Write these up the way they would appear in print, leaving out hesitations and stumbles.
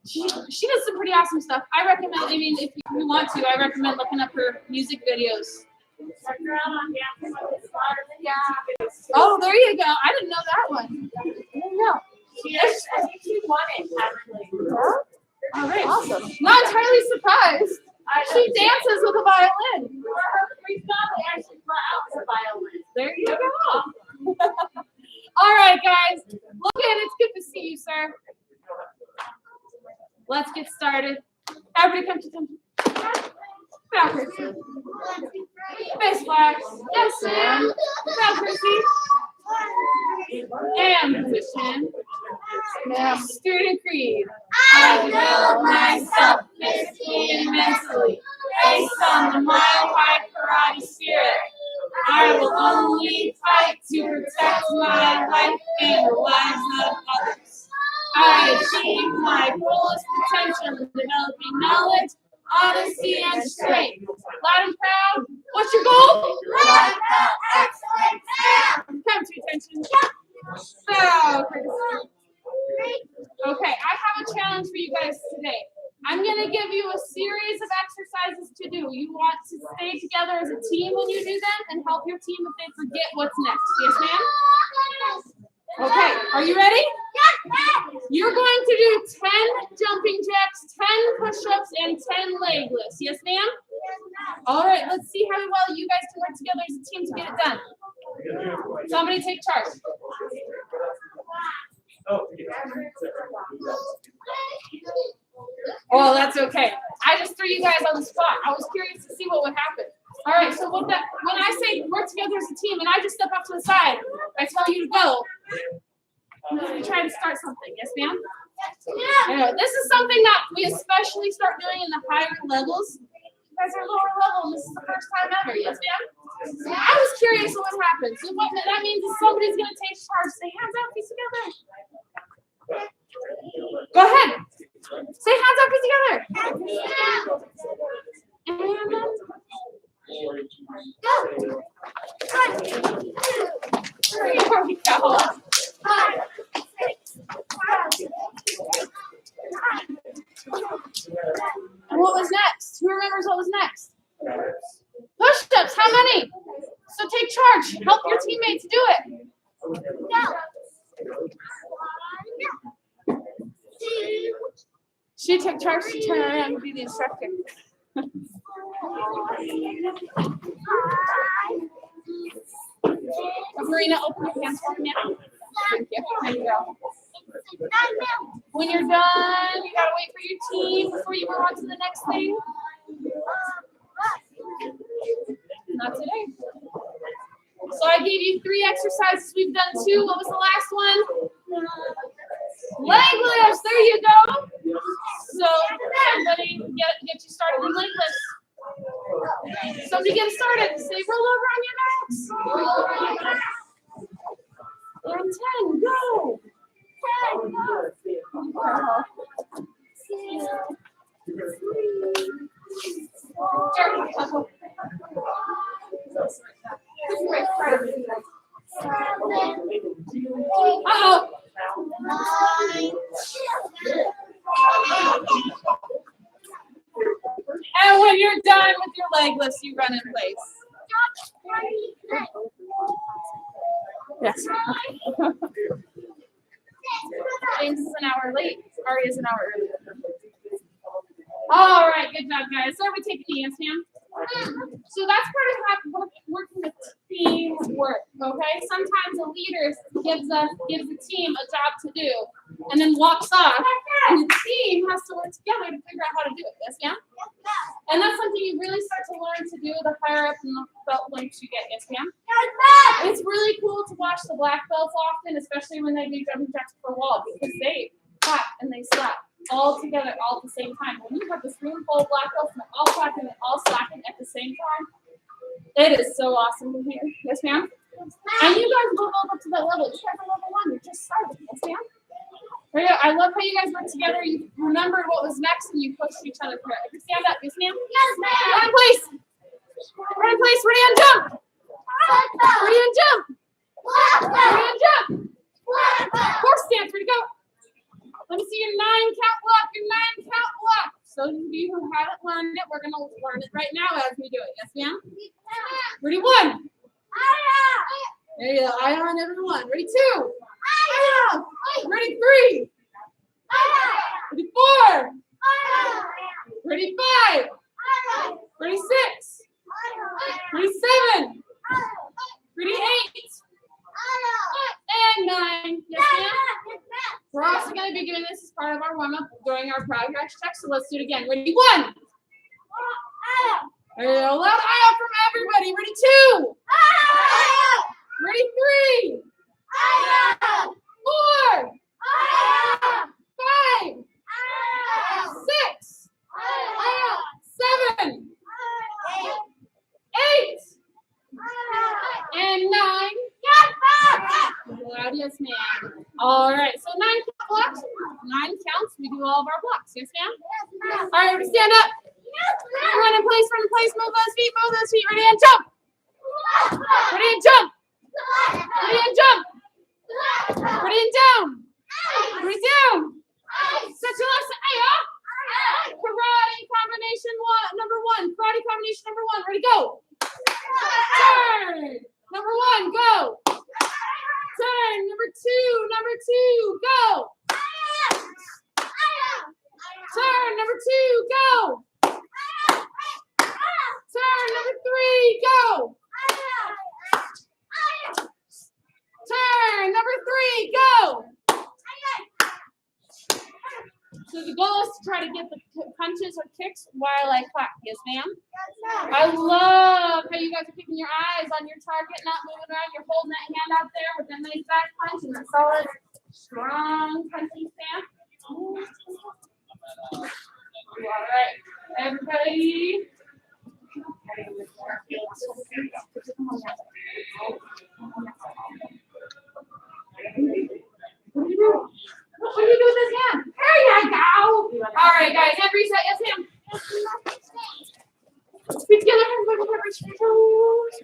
She does some pretty awesome stuff. I recommend, I mean, if you want to, I recommend looking up her music videos. Oh, there you go. I didn't know that one. I didn't know. I think she won it, actually. Yeah? All right, awesome. Not entirely surprised. She dances with a violin. Her freestyle actually brought out the violin. There you go. All right, guys. Logan, it's good to see you, sir. Let's get started. Everybody come to attention. Backwards. Face flags. Yes, ma'am. Backwards. And position. Student creed. I will myself physically and mentally, based on the mile-wide karate spirit. I will only fight to protect my life and the lives of others. I achieve my fullest potential in developing knowledge, honesty, and strength. Loud and proud. What's your goal? Excellence. Come to attention. So, okay, I have a challenge for you guys today. I'm going to give you a series of exercises to do. You want to stay together as a team when you do them and help your team if they forget what's next. Yes, ma'am? Okay, are you ready? You're going to do 10 jumping jacks, 10 push-ups, and 10 leg lifts. Yes, ma'am? All right, let's see how well you guys can work together as a team to get it done. Somebody take charge. Oh, that's okay. I just threw you guys on the spot. I was curious to see what would happen. All right, so when I say work together as a team and I just step up to the side, I tell you to go. You try to start something. Yes, ma'am? Yeah. This is something that we especially start doing in the higher levels. You guys are lower level, and this is the first time ever. Yes, ma'am? I was curious what would happen. So what that means is somebody's going to take charge. Say hands up, feet together. Go ahead. Say hands up, feet together. And then go. 1, 2, 3. Here we go. 5, 6, 7, 8. And what was next? Who remembers what was next? Push-ups. How many? So take charge. Help your teammates do it. She took charge to turn around and be the instructor. Marina, open your hands for me now. Thank you. There you go. When you're done, you gotta wait for your team before you move on to the next thing. Not today. So I gave you 3 exercises. We've done 2. What was the last one? Leg lifts. There you go. So somebody get you started in leg lifts. Somebody get started. Say roll over on your backs. Roll over on your backs. And 10. Go. 10. Go. 2, 3, 4. Uh-oh. 9. And when you're done with your leg lifts, you run in place. Yes. James is an hour late. Ari is an hour early. All right, good job, guys. So everybody take a knee, yes, ma'am? So that's part of working with teamwork, okay? Sometimes a leader gives the team a job to do and then walks off, and the team has to work together to figure out how to do it, yes, ma'am? And that's something you really start to learn to do the higher up in the belt ranks you get, yes, ma'am? It's really cool to watch the black belts often, especially when they do jumping jacks per wall, because they clap and they slap all together all at the same time. When you have this room full of black belts and they're all clapping and all slapping at the same time, it is so awesome to hear. Yes, ma'am? And you guys will build up to that level. You guys are level 1. You're just starting. Yes, ma'am? There you go. I love how you guys work together. You remembered what was next and you pushed each other through it. Stand up. Yes, ma'am? Yes, ma'am. Run in place. Run in place. Ready and jump. Ready and jump. Ready and jump. Horse stance. Ready to go. Let me see your 9 count block, your 9 count block. So those of you who haven't learned it, we're going to learn it right now as we do it. Yes, ma'am? Ready, 1. There you go. Eye on everyone. Ready, 2. Ready, 3. Ready, 4. Ready, 5. Ready, 6. Ready, 7. Ready, 8. And 9. Yes, ma'am? We're also going to be doing this as part of our warm-up during our progress check. So let's do it again. Ready, 1. There you go. Loud eye out from everybody. Ready, 2. Ready, 3. 4. 5. 6. 7. 8. And 9. Loud, yes, ma'am. All right. So 9 blocks. 9 counts. We do all of our blocks. Yes, ma'am? All right. Everybody stand up. Run in place. Run in place. Move those feet. Move those feet. Ready and jump. Ready and jump. Ready and jump. Ready and down. Ready down. Set your left side up. Karate combination number 1. Karate combination number 1. Ready, go. Turn. Number 1, go. Turn. Number 2. Number 2, go. Turn. Number 2, go. Turn. Number 3, go. Turn. Number 3, go. So the goal is to try to get the punches or kicks while I clap. Yes, ma'am? I love how you guys are keeping your eyes on your target, not moving around. You're holding that hand out there with a nice back punch and a solid, strong punching stance. All right, everybody. What do you do? What do you do with this hand? There you go. All right, guys. Hand reset. Yes, ma'am. Feet together.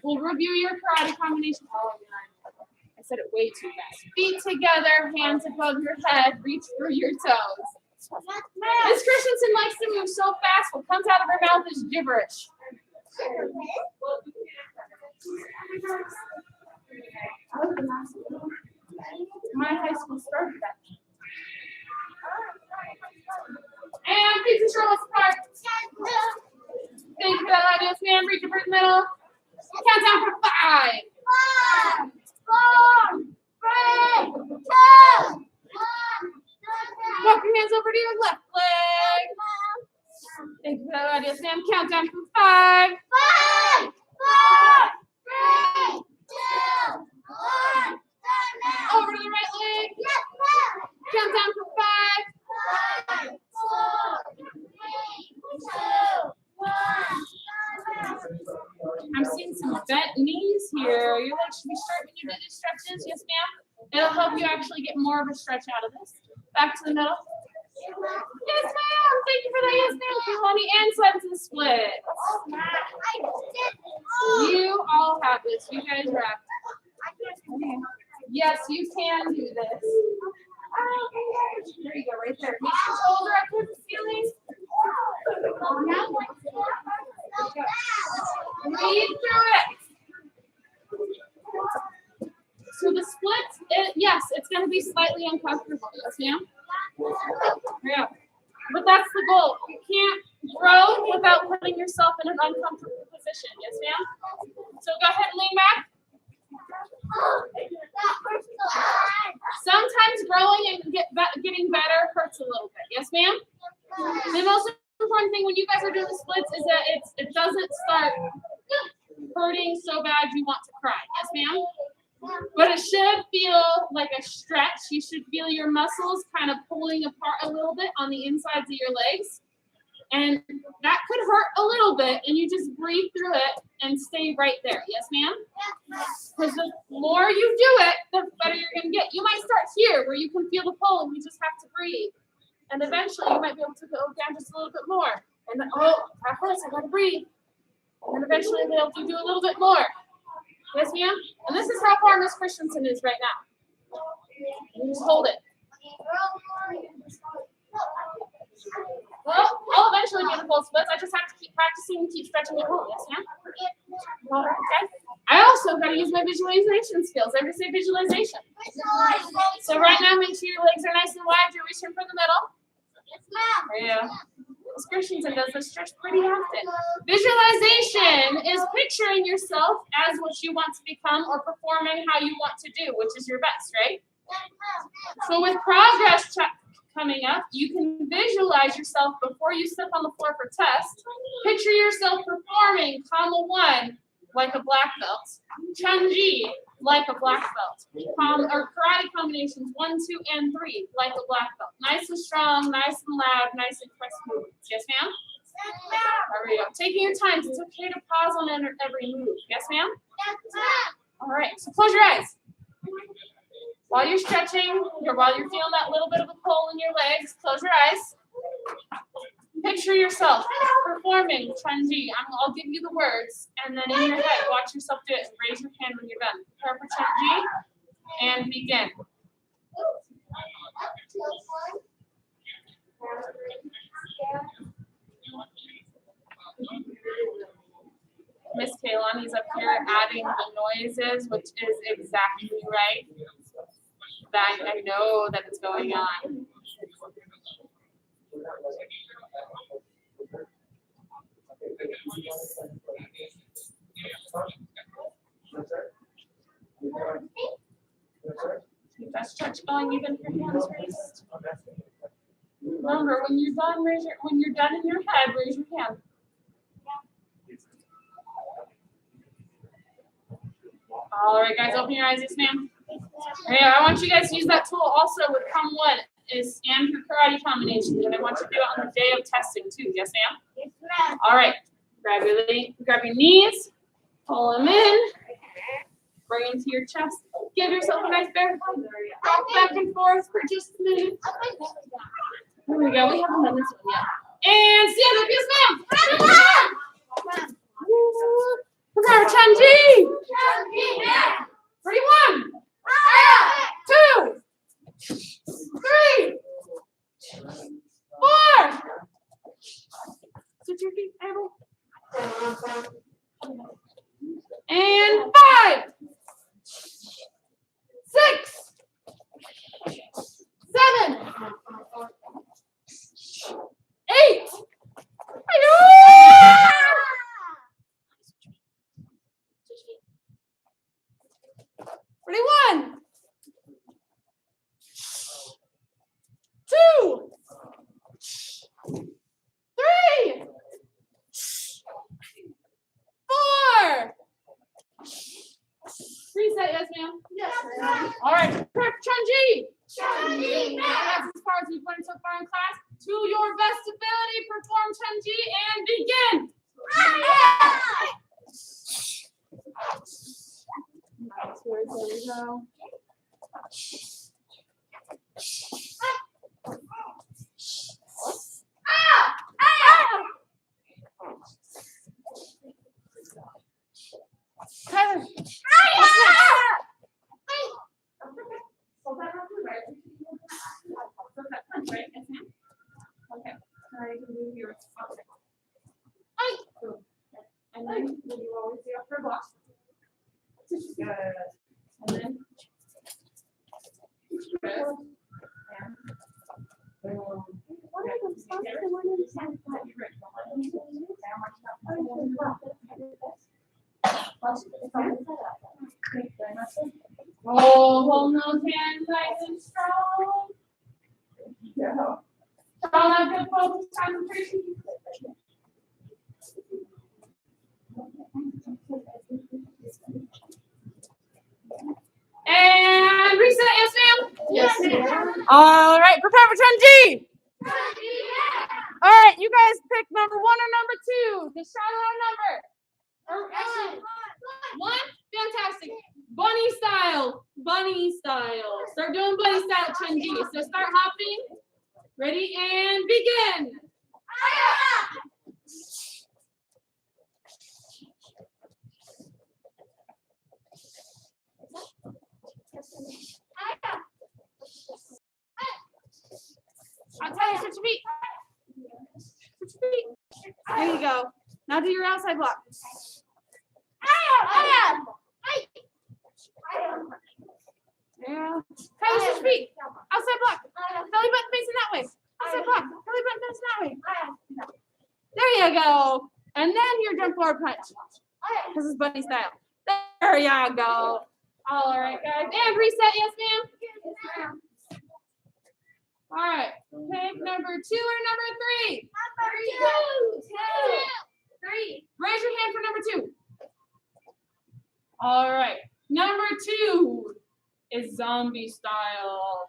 We'll review your karate combination. I said it way too fast. Feet together, hands above your head. Reach through your toes. Miss Christensen likes to move so fast. What comes out of her mouth is gibberish. My high school started that. And please ensure let's start. Thank you for that audience, man. Reach your first middle. Count down for 5. 4, 3, 2, 1. Walk your hands over to your left leg. Thank you for that audience, man. Count down for 5. 5, 4, 3, 2, 1. Over to the right leg. Count down for 5. 5, 4, 3, 2, 1. I'm seeing some bent knees here. Your legs should be straight when you do these stretches. Yes, ma'am. It'll help you actually get more of a stretch out of this. Back to the middle. Yes, ma'am. Thank you for that. Yes, ma'am. Honey, and slide to the split. You all have this. You guys rock. Yes, you can do this. There you go, right there. Reach your shoulder up towards the ceiling. Breathe through it. So the splits, yes, it's going to be slightly uncomfortable. Yes, ma'am? Yeah. But that's the goal. You can't grow without putting yourself in an uncomfortable position. Yes, ma'am? So go ahead and lean back. Sometimes growing and getting better hurts a little bit. Yes, ma'am? The most important thing when you guys are doing the splits is that it doesn't start hurting so bad you want to cry. Yes, ma'am? But it should feel like a stretch. You should feel your muscles kind of pulling apart a little bit on the insides of your legs. And that could hurt a little bit, and you just breathe through it and stay right there. Yes, ma'am? Because the more you do it, the better you're going to get. You might start here where you can feel the pull, and you just have to breathe. And eventually, you might be able to go down just a little bit more. And then, oh, that hurts. I got to breathe. And then eventually, you'll be able to do a little bit more. Yes, ma'am? And this is how far Miss Christensen is right now. You just hold it. pole splits. I just have to keep practicing and keep stretching the pole. Yes, ma'am? All right, guys. I also got to use my visualization skills. Everybody say visualization. So right now, make sure your legs are nice and wide. You're reaching for the middle. Yeah. Miss Christensen does this stretch pretty often. Visualization is picturing yourself as what you want to become or performing how you want to do, which is your best, right? So with progress coming up, you can visualize yourself before you step on the floor for test. Picture yourself performing Kama 1 like a black belt, Chun-Ji like a black belt, or karate combinations 1, 2, and 3 like a black belt. Nice and strong, nice and loud, nice and crisp movements. Yes, ma'am? There we go. Taking your time. It's okay to pause on every move. Yes, ma'am? All right. So close your eyes. While you're stretching, while you're feeling that little bit of a pull in your legs, close your eyes. Picture yourself performing Chun-Ji. I'll give you the words, and then in your head, watch yourself do it. And raise your hand when you're done. Prepare for Chun-Ji, and begin. Miss Kaylani's up here adding the noises, which is exactly right. That I know that it's going on. Keep that stretch going even if your hands raised. Remember, when you're done, when you're done in your head, raise your hand. All right, guys, open your eyes, yes, ma'am. Yeah, I want you guys to use that tool also with Come One and your karate combinations, and I want you to do it on the day of testing too. Yes, ma'am. Yes, ma'am. All right, grab your knees, pull them in, bring them to your chest. Give yourself a nice bear hug. Rock back and forth for just a minute. Here we go. We haven't done this one yet. And stand up, yes, ma'am. Prepare for Chun-Ji. Ready? 1, 2, 3, 4. Switch your feet, Abel. And 5, 6, 7, 8. Ready? 1, 2, 3, 4. Reset, yes, ma'am. Yes, ma'am. All right, prep Chun-Ji. Chun-Ji. That's as far as we've went so far in class. To your best ability, perform Chun-Ji and begin. That's where it's going to go. Tyler. Okay. And then you always do upper block. And then hold those hands nice and strong. Strong and good focus, concentration. And reset, yes, ma'am? Yes, ma'am. All right, prepare for Chun-Ji. All right, you guys pick number 1 or number 2. The shadow number. Or actually, 1. Fantastic. Bunny style. Bunny style. Start doing bunny style Chun-Ji. So start hopping. Ready and begin. I'll tell you, switch your feet. Switch your feet. There you go. Now do your outside block. Yeah. Kylie, switch feet. Outside block. Belly button facing that way. Outside block. Belly button facing that way. There you go. And then your jump forward punch. This is bunny style. There you go. All right, guys. And reset, yes, ma'am? All right. Pick number 2 or number 3? Three. Raise your hand for number 2. All right. Number 2 is zombie style.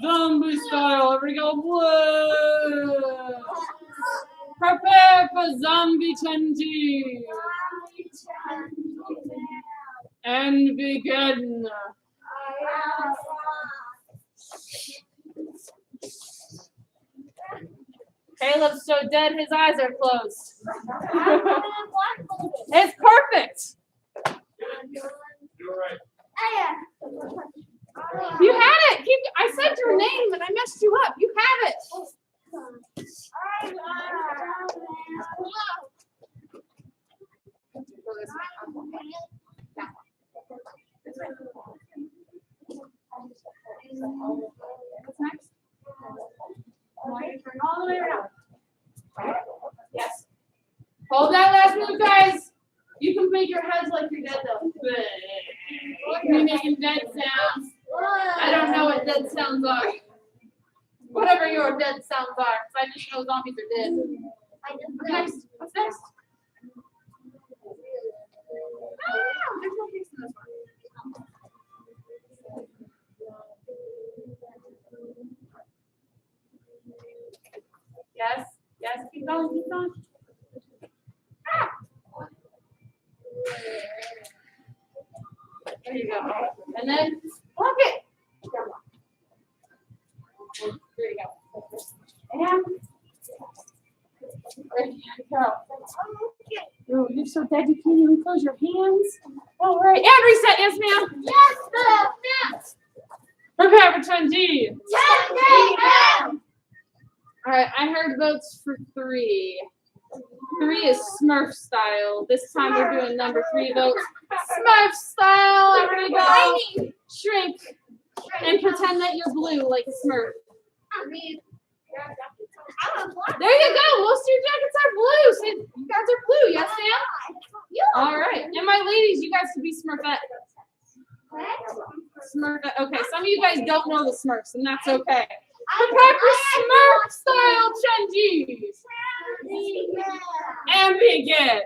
Zombie style. Everybody go, whoa. Prepare for zombie Chenji. And begin. Caleb's so dead his eyes are closed. It's perfect. You're right. You had it. I said your name and I messed you up. You have it. What's next? Turn all the way around. Yes. Hold that last move, guys. You can make your heads like you're dead though. You're making dead sounds. I don't know what dead sounds are. Whatever your dead sounds are. I just know zombies are dead. What's next? What's next? Oh, there's no case in this one. Yes, yes, keep going, keep going. Ah! There you go. And then block it. There you go. And there you go. Oh, you're so dead you can't even close your hands. All right, and reset, yes, ma'am. Yes, Prepare for Chun-Ji. ma'am. All right, I heard votes for 3. 3 is Smurf style. This time we're doing number 3 votes. Smurf style. Everybody go. Shrink and pretend that you're blue like a Smurf. There you go. Most of your jackets are blue. So you guys are blue, yes, ma'am? All right. And my ladies, you guys can be Smurfette. Smurfette. Okay, some of you guys don't know the Smurfs, and that's okay. Prepare for Smurf style Chun-Ji. And begin.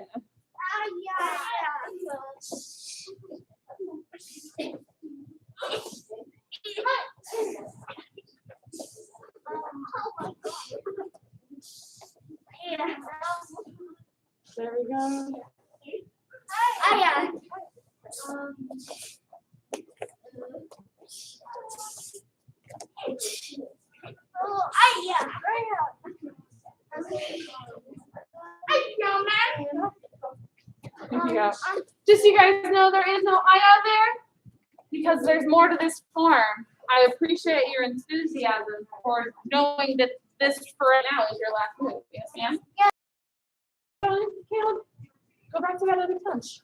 There we go. There you go. Just so you guys know, there is no I out there because there's more to this form. I appreciate your enthusiasm for knowing that this for right now is your last move. Yes, ma'am? Caleb, go back to that other punch.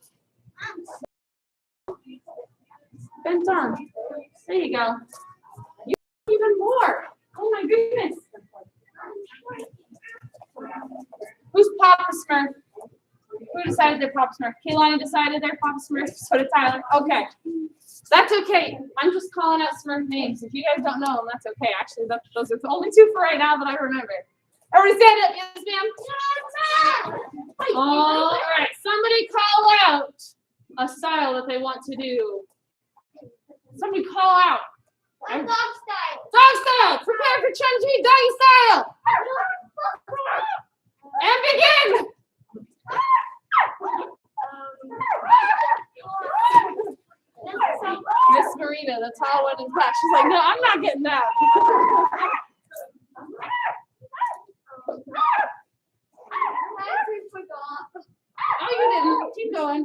Bent on. There you go. You even more. Oh my goodness. Who's Papa Smurf? Who decided they're Papa Smurf? Kaylani decided they're Papa Smurf. So did Tyler. Okay. That's okay. I'm just calling out Smurf names. If you guys don't know them, that's okay. Actually, those are the only 2 for right now that I remember. Everybody stand up. Yes, ma'am. All right. Somebody call out a style that they want to do. Somebody call out. Dog style. Dog style. Prepare for Chun-Ji doggy style. And begin. Miss Marina, the tall one in class. She's like, no, I'm not getting that. Oh, you didn't. Keep going.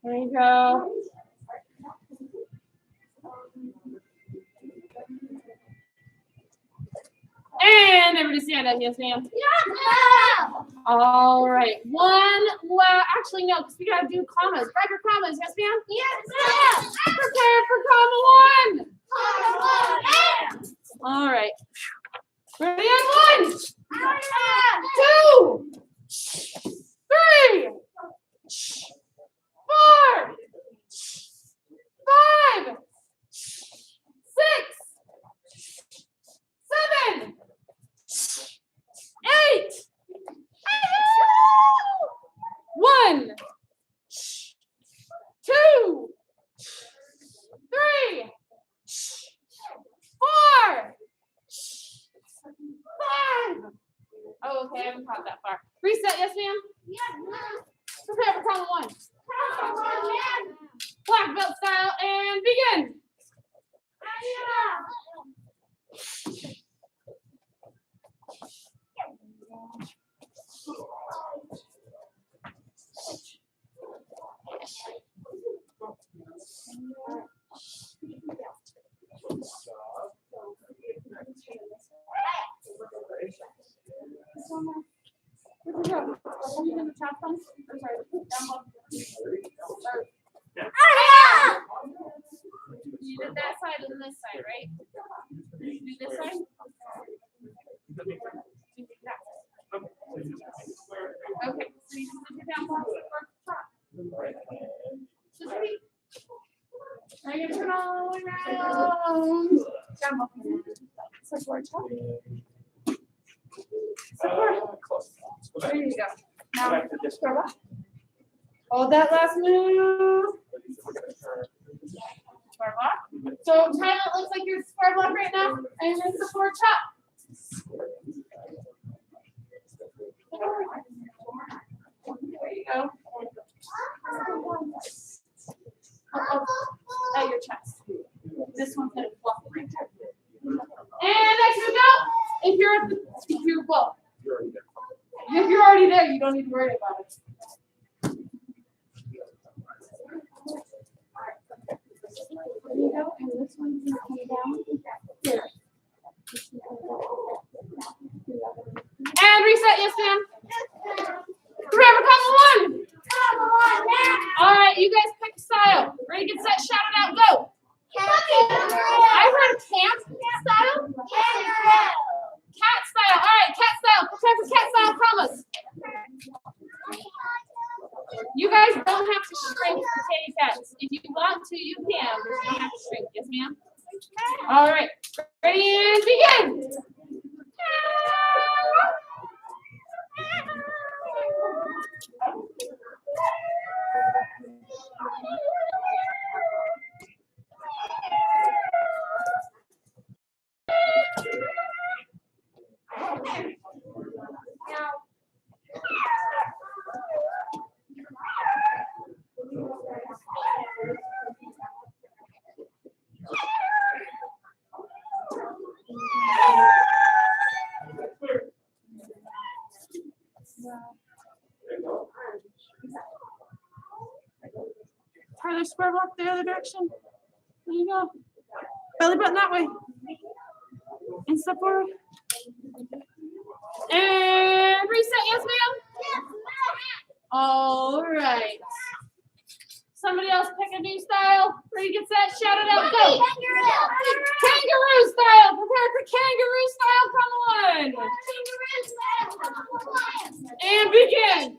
There you go. And everybody stand up, yes, ma'am. All right. Actually, no, because we got to do commas. Write your commas, yes, ma'am? Yes, Prepare for comma 1. All right. Ready on 1, 2, 3, 4, 5, 6, 7, 8. 1, 2, 3, 4, 5. Oh, okay, I haven't caught that far. Reset, yes, ma'am? Prepare for comma 1. Black belt style and begin. Where'd you go? Are you in the top one? I'm sorry, down one. You did that side and this side, right? Did you do this side? Okay, so you can put your down one for top. Just repeat. Now you're gonna turn all the way around. Down one. Support top. Support. There you go. Now, scrub up. Hold that last move. Square block. So Tyler, it looks like you're square block right now, and you're going to support chop. There you go. At your chest. This one's going to block right there. And extra belt. If you're already there, you don't need to worry about it. There you go, and this one's gonna come down here. And reset, yes, ma'am. Prepare for comma 1. All right, you guys pick a style. Ready, get set, shout it out, go. I heard camp style. Cat style. All right, cat style. Prepare for cat style commas. You guys don't have to shrink for kitty cats. If you want to, you can, but you don't have to shrink. Yes, ma'am? All right. Ready and begin. Tyler, square block the other direction. There you go. Belly button that way. And step forward. And reset, yes, ma'am? All right. Somebody else pick a new style. Ready, get set, shout it out, go. Kangaroo style. Prepare for kangaroo style. Come on. And begin.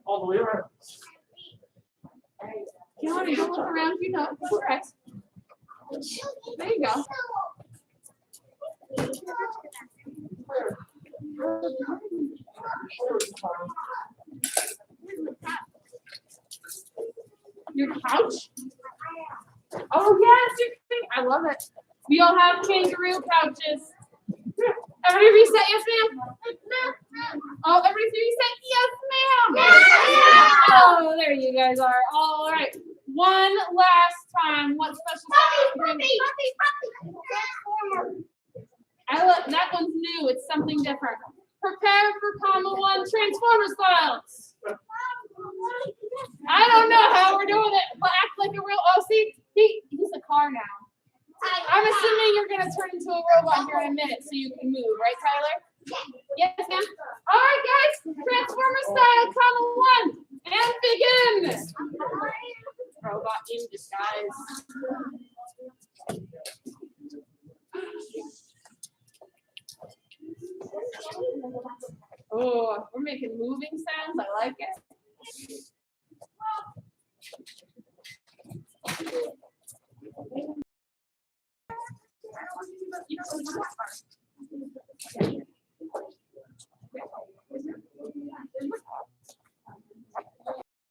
All the way around. You want to go look around, you know, go correct. There you go. Your couch? Oh yes, your thing. I love it. We all have kangaroo couches. Everybody reset, yes, ma'am? Oh, everybody reset, yes, ma'am. Oh, there There you guys are. All right. One last time. What special sound? That one's new. It's something different. Prepare for comma 1 Transformer styles. I don't know how we're doing it, but act like a real. Oh, see, he's a car now. I'm assuming you're gonna turn into a robot here in a minute so you can move, right, Tyler? Yes, ma'am. All right, guys. Transformer style, comma 1, and begin. Robot in disguise. Oh, we're making moving sounds. I like it.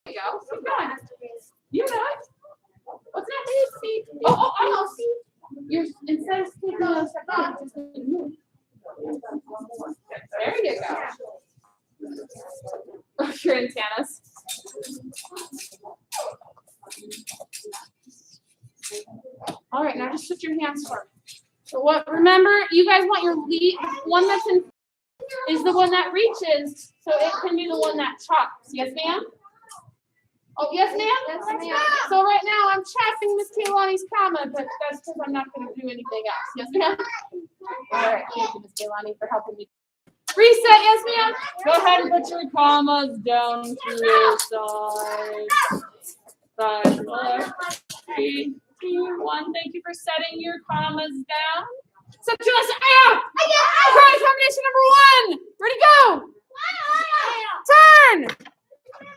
There you go. Keep going. You know it. What's that? See? Oh, I know. See? You're instead of sticking on a second, just move. There you go. Your antennas. All right, now just put your hands for me. So what? Remember, you guys want your lead. One that's in is the one that reaches, so it can be the one that chops. Yes, ma'am. Oh, yes, ma'am. Yes, ma'am. So right now I'm chopping Miss Kaylani's comma, but that's because I'm not going to do anything else. Yes, ma'am. All right, thank you, Miss Kaylani, for helping me. Reset, yes, ma'am. Go ahead and put your commas down to your side. 5, 4, 3, 2, 1. Thank you for setting your commas down. So to us, Cry combination number 1. Ready, go. Turn.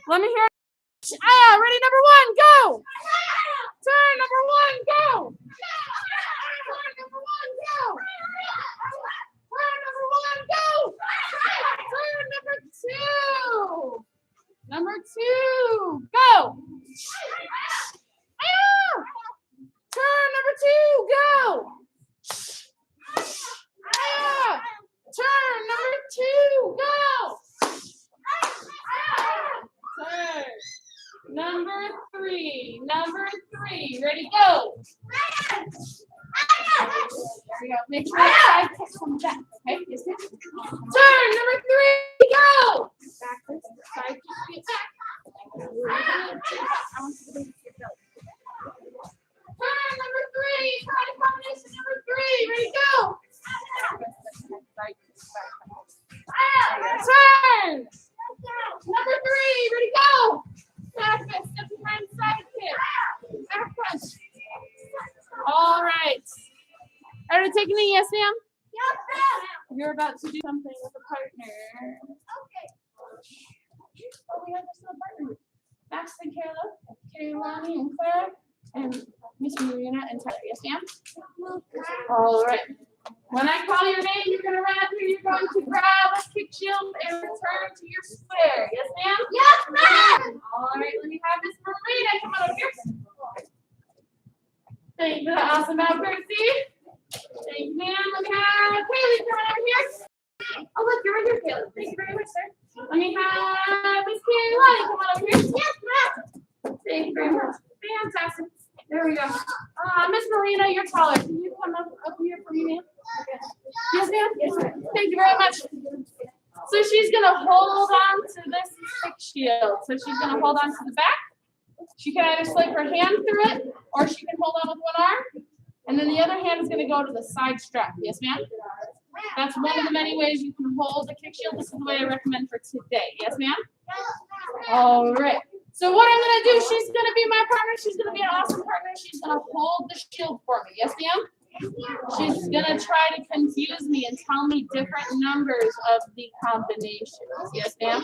Let me hear. Ready, number 1, go. Turn, number 1, go. Turn, number 1, go. Turn, number 1, go. Turn, number 2. Number 2, go. Turn, number 2, go. Turn, number 2, go. Turn. Number 3, ready, go. There we go. Make sure that side kicks from the back. Okay, yes, ma'am. Turn, number 3, go. Back this side, get back. Turn, number 3, try to combination number 3, ready, go. Turn. Number 3, ready, go. Back fist, step behind side kick. Back punch. All right. Are you taking it? Yes, ma'am? Yes, ma'am. You're about to do something with a partner. Okay. Oh, we have this little partner. Max and Kayla, Kaylani and Claire, and Miss Marina and Tyler. Yes, ma'am? All right. When I call your name, you're going to run up here. You're going to grab a kick shield and return to your square. Yes, ma'am? Yes, ma'am. All right. Let me have Miss Marina come on over here. Thank you for the awesome accuracy. Thank you, ma'am. Let me have Kaylee come on over here. Oh, look, you're right here, Kaylee. Thank you very much, sir. Let me have Miss Kaylani come on over here. Yes, ma'am. Thank you very much. Fantastic. There we go. Miss Marina, you're taller. Can you come up here for me, ma'am? Yes, ma'am? Yes, ma'am. Thank you very much. So she's going to hold on to this kick shield. So she's going to hold on to the back. She can either slip her hand through it, or she can hold on with one arm. And then the other hand is going to go to the side strap. Yes, ma'am? That's one of the many ways you can hold the kick shield. This is the way I recommend for today. Yes, ma'am? All right. So what I'm going to do, she's going to be my partner. She's going to be an awesome partner. She's going to hold the shield for me. Yes, ma'am? She's going to try to confuse me and tell me different numbers of the combinations. Yes, ma'am?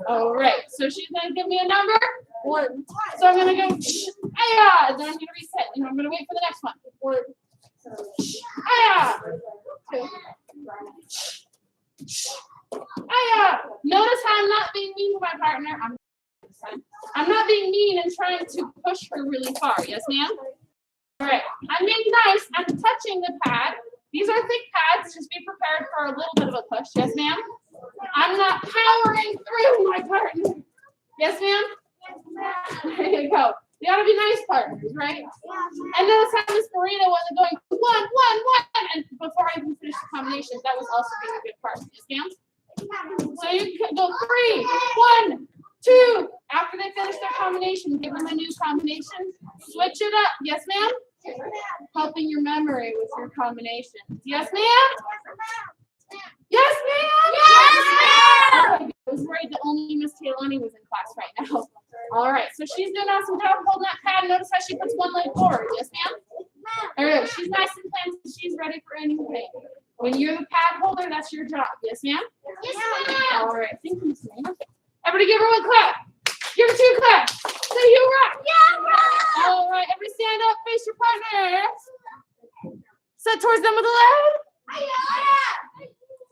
All right. So she's going to give me a number. So I'm going to go, and then I'm going to reset. And I'm going to wait for the next one. Notice how I'm not being mean to my partner. I'm not being mean and trying to push her really far. Yes, ma'am? All right. I'm being nice. I'm touching the pad. These are thick pads. Just be prepared for a little bit of a push. Yes, ma'am? I'm not powering through my partner. Yes, ma'am? There you go. You gotta be nice partners, right? And notice how Miss Marina wasn't going one, and before I even finished the combinations, that was also being a good partner. Yes, ma'am? So you can go 3, 1, 2. After they finish their combination, give them a new combination. Switch it up. Yes, ma'am? Helping your memory with your combinations. Yes, ma'am? Yes, ma'am? Yes, ma'am. I was worried that only Miss Taylani was in class right now. All right, so she's doing awesome job holding that pad. Notice how she puts one leg forward. Yes, ma'am? All right, she's nice and planted. She's ready for anything. When you're the pad holder, that's your job. Yes, ma'am? Yes, ma'am. All right, thank you, Miss Marina. Everybody give her one clap. Give her 2 claps. Say you rock. Yeah, right. All right, everybody stand up, face your partner. Set towards them with a loud.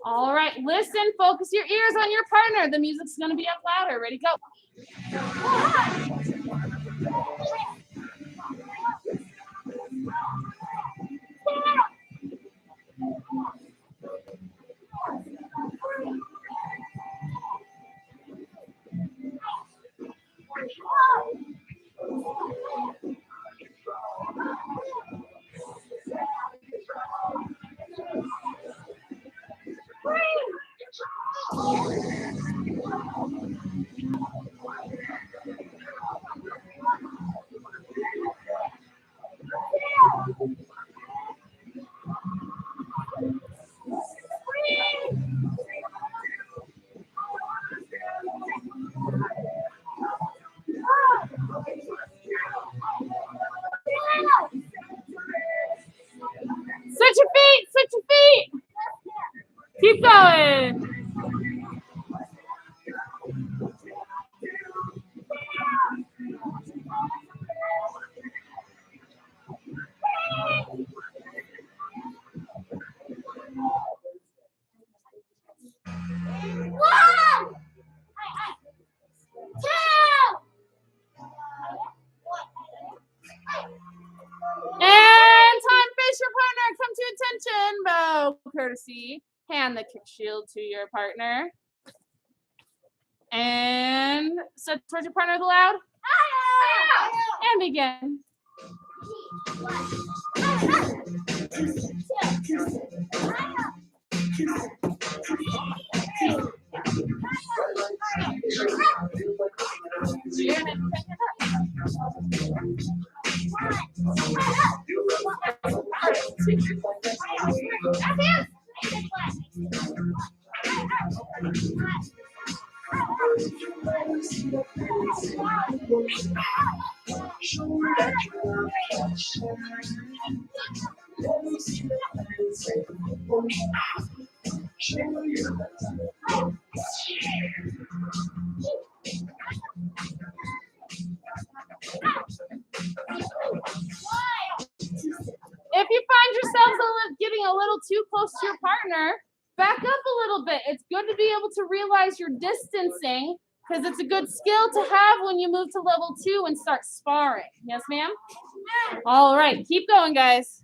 All right, listen, focus your ears on your partner. The music's gonna be up louder. Ready, go. Switch your feet, switch your feet. Keep going. And time, face your partner. Come to attention. Bow courtesy. Hand the kick shield to your partner. And set towards your partner with a loud. And begin. If you find yourselves getting a little too close to your partner, back up a little bit. It's good to be able to realize your distancing because it's a good skill to have when you move to level 2 and start sparring. Yes, ma'am? All right, keep going, guys.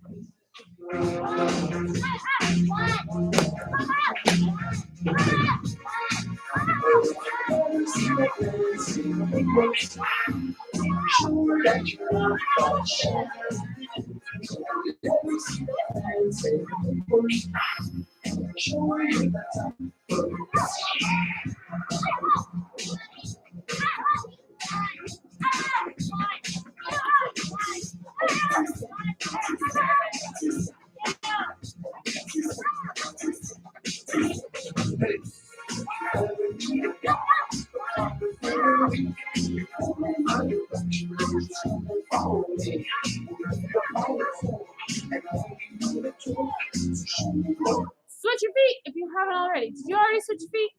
Switch your feet if you haven't already. Did you already switch your feet?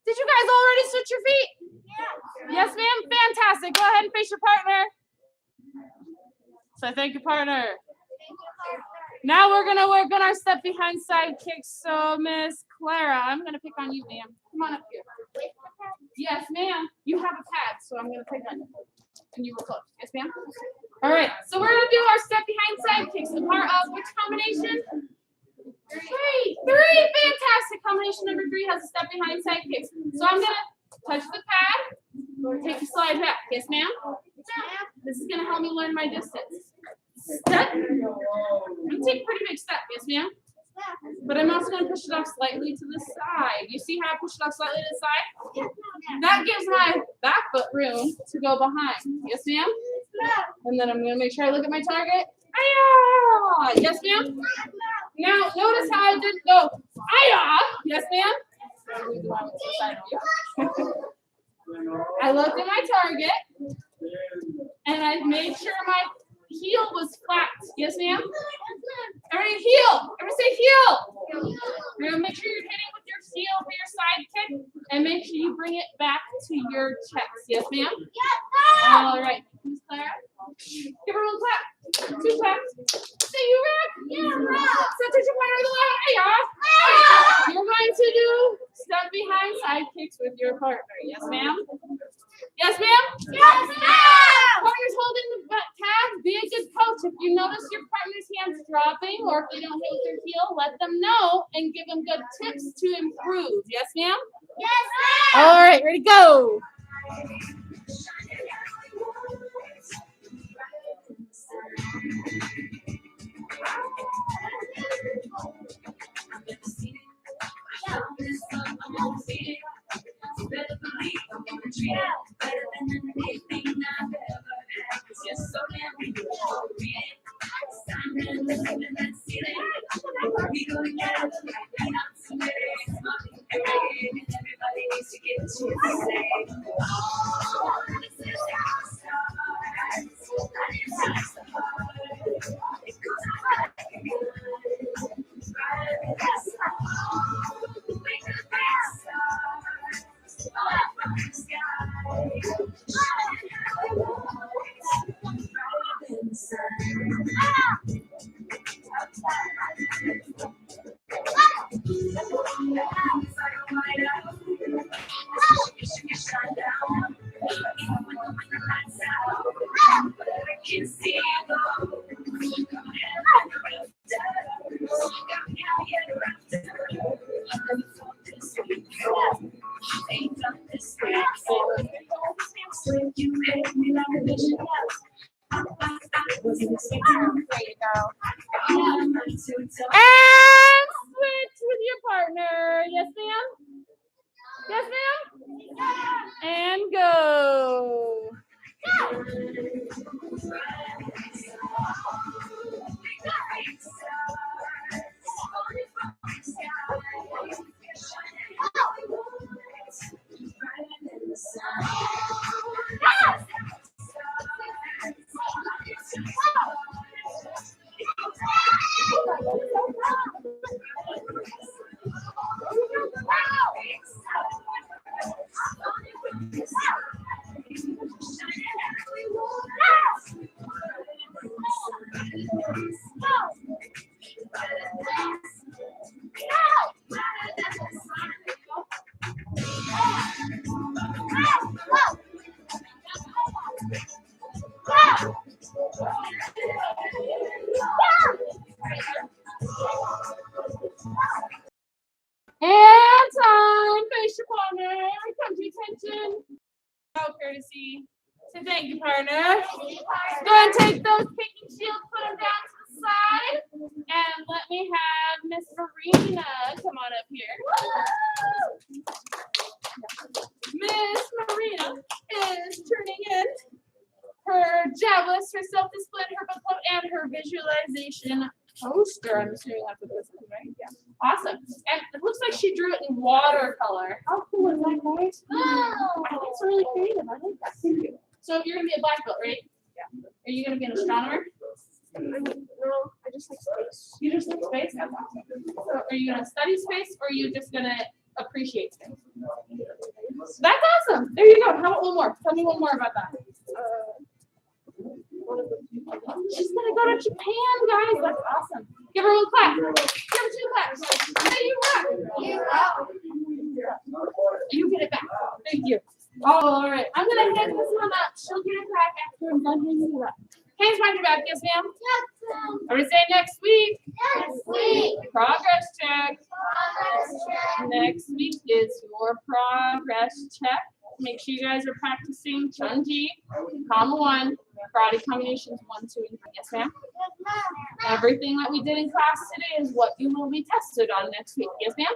Did you guys already switch your feet? Yes, ma'am. Fantastic. Go ahead and face your partner. So thank you, partner. Now we're going to work on our step behind side kicks. So Miss Clara, I'm going to pick on you, ma'am. Come on up here. Yes, ma'am. You have a pad, so I'm going to pick on you. And you were close. Yes, ma'am. All right. So we're going to do our step behind side kicks. A part of which combination? 3. Fantastic. Combination number 3 has a step behind side kicks. So I'm going to touch the pad. Take slide back. Yes, ma'am? This is gonna help me learn my distance. Step. I'm gonna take a pretty big step. Yes, ma'am? But I'm also gonna push it off slightly to the side. You see how I push it off slightly to the side? That gives my back foot room to go behind. Yes, ma'am? And then I'm gonna make sure I look at my target. Ay-ya! Yes, ma'am? Now, notice how I didn't go, ay-ya! Yes, ma'am? I looked at my target, and I made sure my heel was flat. Yes, ma'am? Everybody heel! Everybody say heel! You're gonna make sure you're hitting with your heel for your side kick, and make sure you bring it back to your chest. Yes, ma'am? All right. Miss Clara? Give her one clap. 2 claps. Say you rock. Yeah, rock. So touch your partner with the left. Hey, y'all. You're going to do step behind side kicks with your partner. Yes, ma'am? Yes, ma'am? Yes, ma'am. Partner's holding the tag. Be a good coach. If you notice your partner's hands dropping or if they don't hit with their heel, let them know and give them good tips to improve. Yes, ma'am? Yes, ma'am. All right, ready, go. And switch with your partner. Yes, ma'am? Yes, ma'am? And go. And time. Face your partner. Come to attention. Oh, courtesy. So thank you, partner. Go ahead and take those kicking shields, put them down to the side. And let me have Miss Marina come on up here. Miss Marina is turning in her javelins, her self-discipline, her book club, and her visualization poster. I'm assuming that's what this is, right? Yeah. Awesome. And it looks like she drew it in watercolor. How cool is that, guys? Oh, I think it's really creative. I like that. Thank you. So you're going to be a black belt, right? Yeah. Are you going to be an astronomer? No, I just like space. You just like space? That's awesome. So are you going to study space or are you just going to appreciate space? That's awesome. There you go. How about one more? Tell me one more about that. She's gonna go to Japan, guys. That's awesome. Give her one clap. Give her 2 claps. Say you rock. You rock. You get it back. Thank you. All right. I'm gonna hand this one up. She'll get it back after I'm done handing it up. Hands behind your back, yes, ma'am. Yes, ma'am. Everybody say next week. Next week. Progress check. Progress check. Next week is your progress check. Make sure you guys are practicing Chun-Ji, Kama 1, Karate Combinations 1, 2, and 3. Yes, ma'am? Everything that we did in class today is what you will be tested on next week. Yes, ma'am?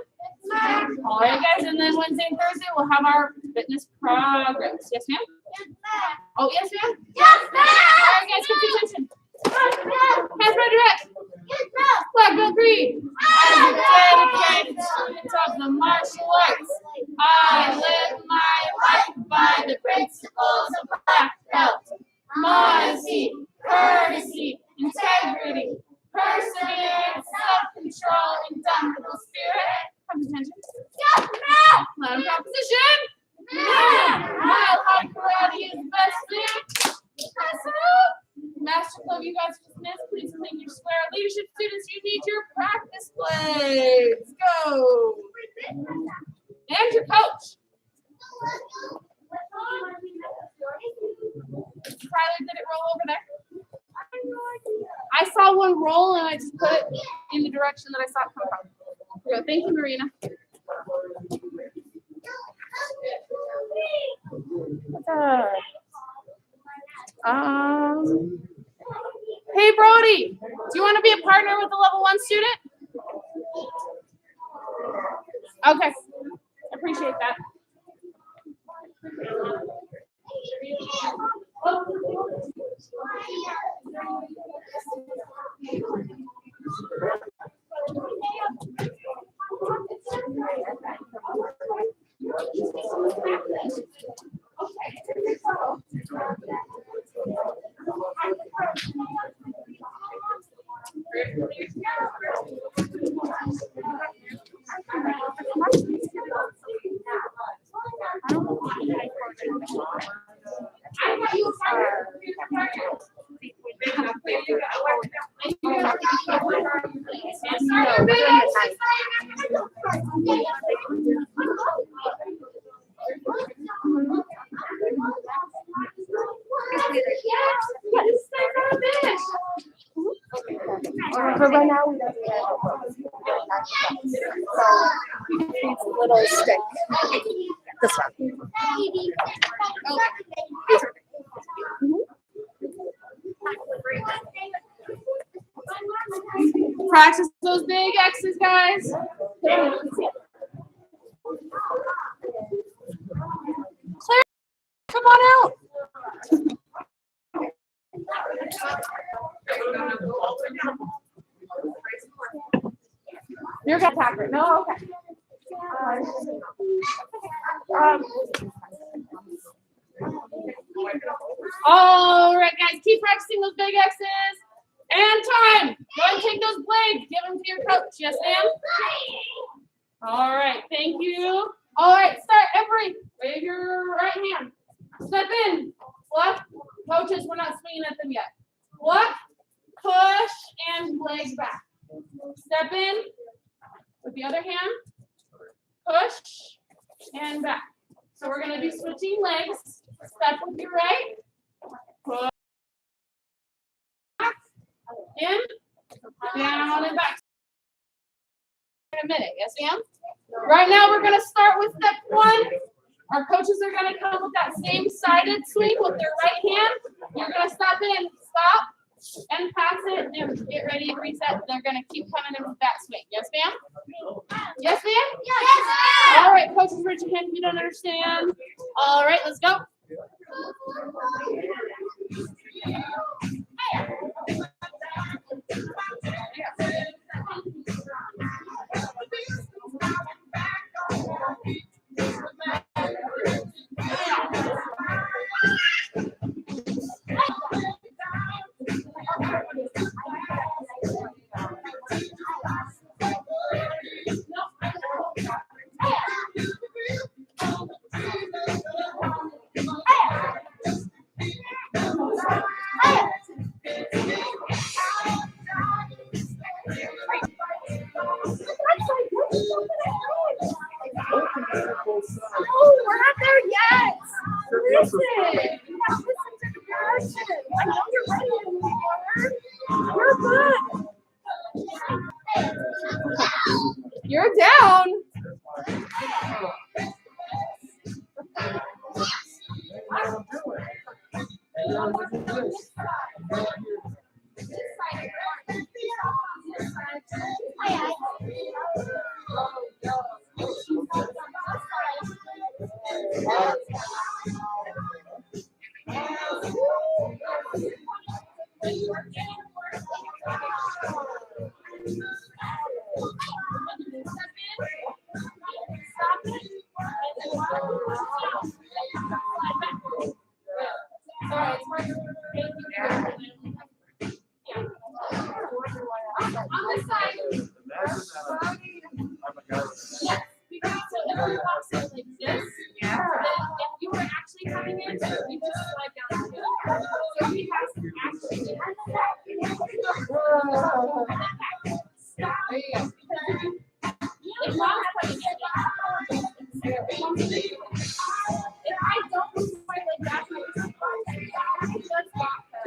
All right, guys, and then Wednesday and Thursday we'll have our fitness programs. Yes, ma'am? Oh, yes, ma'am? Yes, All right, guys, pay attention. Hands by direct. Black belt green. As a dedicated student of the martial arts, I live my life by the principles of black belt. Modesty, courtesy, integrity, perseverance, self-control, indomitable spirit. Come to attention. Line proposition. Mile high karate is best thing. Pass it up. Master Club, you guys dismissed. Please clean your square. Leadership students, you need your practice blades. Go. And your coach. Tyler, did it roll over there? I saw one roll and I just put it in the direction that I saw it come from. Here we go. Thank you, Marina. Hey, Brody, do you want to be a partner with a level 1 student? Okay, appreciate that. For right now, we don't need a little stick. This one. Practice those big X's, guys. Claire, come on out. You're gonna Packer. No, okay. All right, guys, keep practicing those big X's. And time. Go ahead and take those blades. Give them to your coach. Yes, ma'am? All right, thank you. All right, start. Everybody, wave your right hand. Step in. What? Coaches, we're not swinging at them yet. What? Push and legs back. Step in with the other hand. Push and back. So we're going to be switching legs. Step with your right. Push. Back. In. Down and back. In a minute. Yes, ma'am? Right now we're going to start with step 1. Our coaches are going to come with that same sided swing with their right hand. You're going to step in, stop, and pass it, and get ready and reset. They're going to keep coming in with that swing. Yes, ma'am? Yes, ma'am? Yes, ma'am. All right, coaches, raise your hand if you don't understand. All right, let's go. Oh, we're not there yet. Listen. Listen to the person. I know you're ready anymore. You're good. You're down. Yes, because so if you walk in like this, then if you were actually coming in, you just slide down the hill. So we have to actually stop. If mom's coming in, if I don't move my leg back, I just walk her.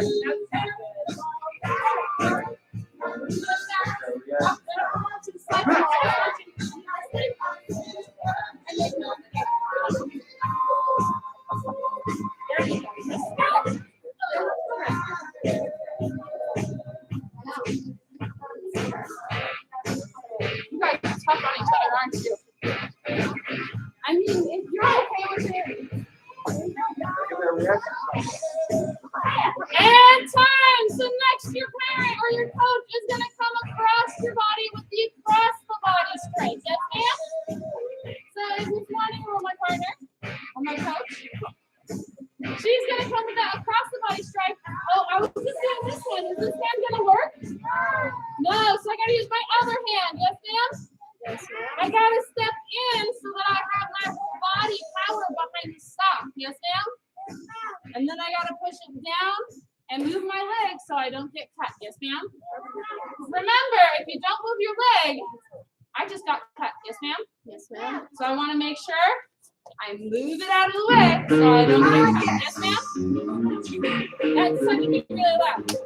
You guys are tough on each other, aren't you? I mean, if you're okay with it. And time. So next, your parent or your coach is going to come across your body with the across the body straight. Yes, ma'am? So is this morning or my partner or my coach? She's going to come with that across the body strike. Oh, I was just doing this one. Is this hand going to work? No, so I got to use my other hand. Yes, ma'am? Yes, ma'am. I got to step in so that I have my whole body power behind the stop. Yes, ma'am? And then I got to push it down and move my leg so I don't get cut. Yes, ma'am? Remember, if you don't move your leg, I just got cut. Yes, ma'am? Yes, ma'am. So I want to make sure I move it out of the way so I don't get cut. Yes, ma'am? That's such a big really loud. Go!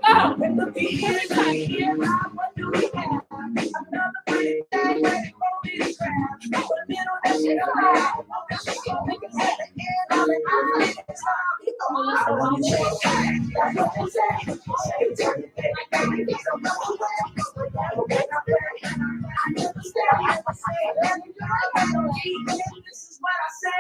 Every time here, what do we have? Another pretty day, ready for me to grab. Put a middle that shit around. She gon' make it at the end of it. This is what I say.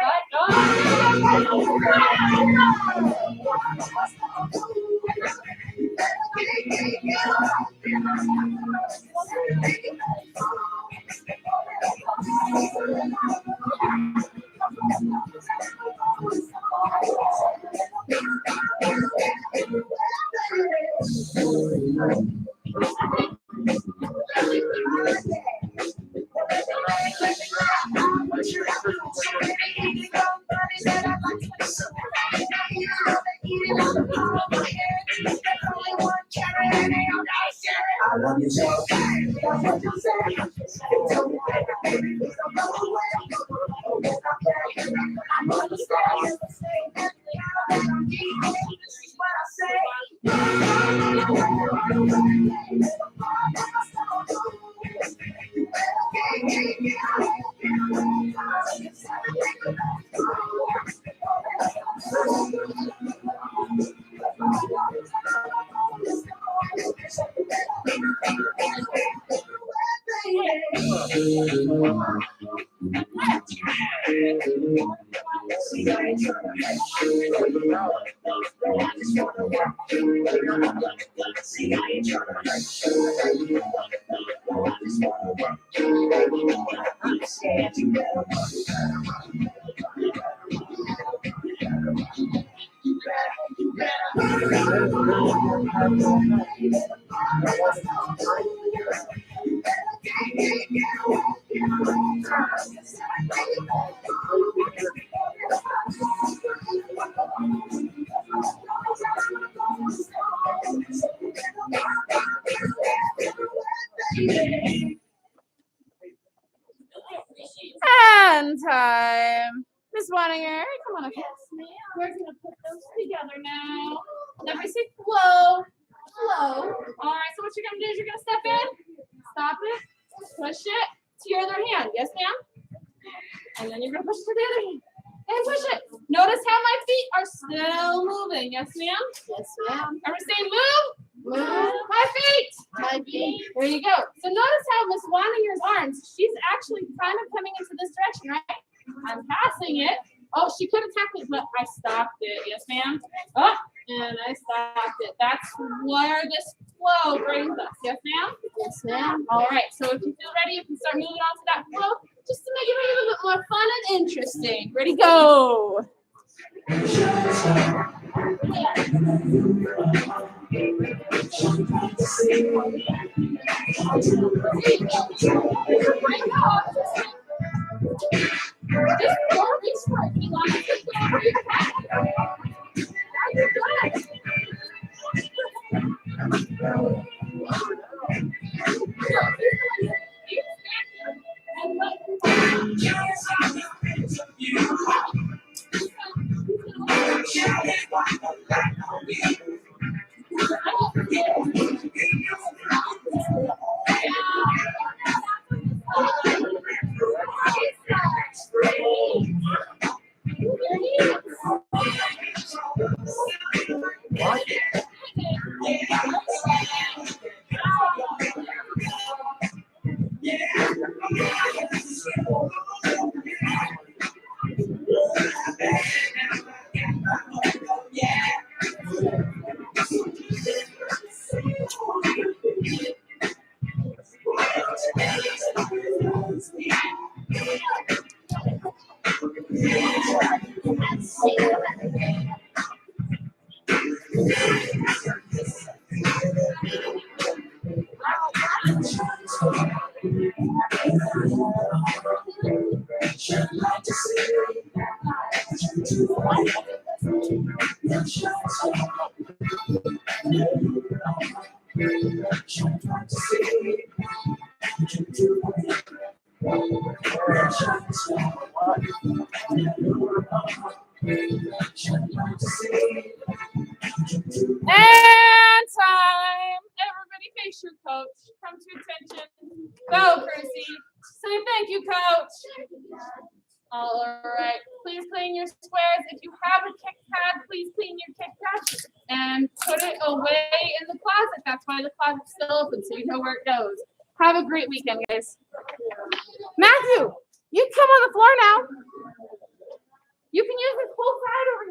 I love you so bad. What you say? Tell me, baby, please don't go away. I'm understand. This is what I say. And time. Miss Wanninger, come on up. We're going to put those together now. Everybody say flow. Flow. All right, so what you're going to do is you're going to step in, stop it, push it to your other hand. Yes, ma'am? And then you're going to push it to the other hand. And push it. No Notice how my feet are still moving. Yes, ma'am? Yes, ma'am. Everyone say move. My feet. My feet. There you go. So notice how Miss Wanninger's arms, she's actually kind of coming into this direction, right? I'm passing it. Oh, she could have tackled it, but I stopped it. Yes, ma'am? Oh, and I stopped it. That's where this flow brings us. Yes, ma'am? Yes, ma'am. All right. So if you feel ready, you can start moving on to that flow just to make it a little bit more fun and interesting. Ready, go. Just go reach for it. You want to just go over your head. Now you're good. And time. Everybody face your coach. Come to attention. Go, Chrissy. Say thank you, coach. All right. Please clean your squares. If you have a kick pad, please clean your kick pad and put it away in the closet. That's why the closet's still open, so you know where it goes. Have a great weekend, guys. Matthew, you come on the floor now. You can use this whole side over